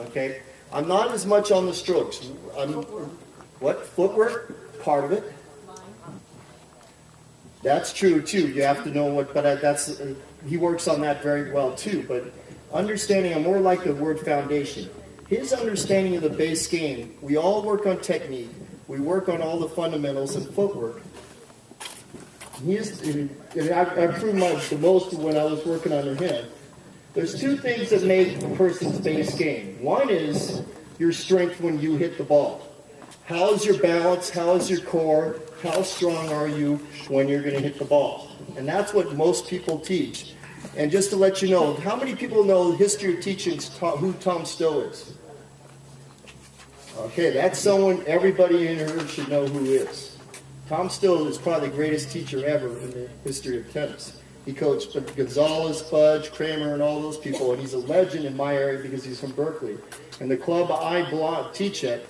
Okay? I'm not as much on the strokes. What? Footwork? Part of it. That's true too. You have to know what, but he works on that very well too. But understanding, I'm more like the word foundation. His understanding of the base game, we all work on technique. We work on all the fundamentals and footwork. I proved the most when I was working under him. There's two things that make a person's base game. One is your strength when you hit the ball. How's your balance? How's your core? How strong are you when you're going to hit the ball? And that's what most people teach. And just to let you know, how many people know the history of teaching who Tom Stowe is? Okay, that's someone everybody in here should know who is. Tom Stowe is probably the greatest teacher ever in the history of tennis. He coached Gonzalez, Fudge, Kramer, and all those people, and he's a legend in my area because he's from Berkeley. And the club I teach at,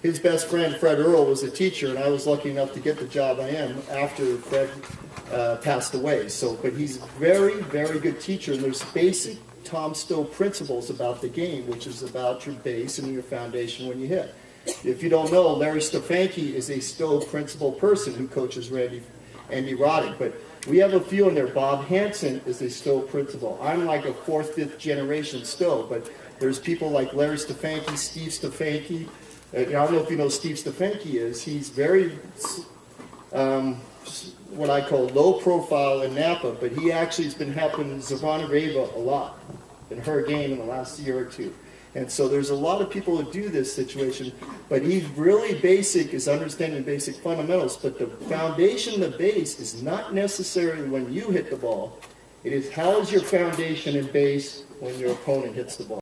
his best friend, Fred Earle, was a teacher, and I was lucky enough to get the job I am after Fred passed away. But he's a very, very good teacher, and there's basic Tom Stowe principles about the game, which is about your base and your foundation when you hit. If you don't know, Larry Stefanke is a Stowe principle person who coaches Andy Roddick, but we have a few in there. Bob Hansen is a Stowe principle. I'm like a fourth, fifth generation Stowe, but there's people like Larry Stefanke, Steve Stefanke. I don't know if you know who Steve Stefanke is. He's very, what I call low profile in Napa, but he actually has been helping Zavana Reva a lot in her game in the last year or two. And so there's a lot of people who do this situation, but he's really basic, is understanding basic fundamentals, but the foundation, the base, is not necessarily when you hit the ball. It is how is your foundation and base when your opponent hits the ball.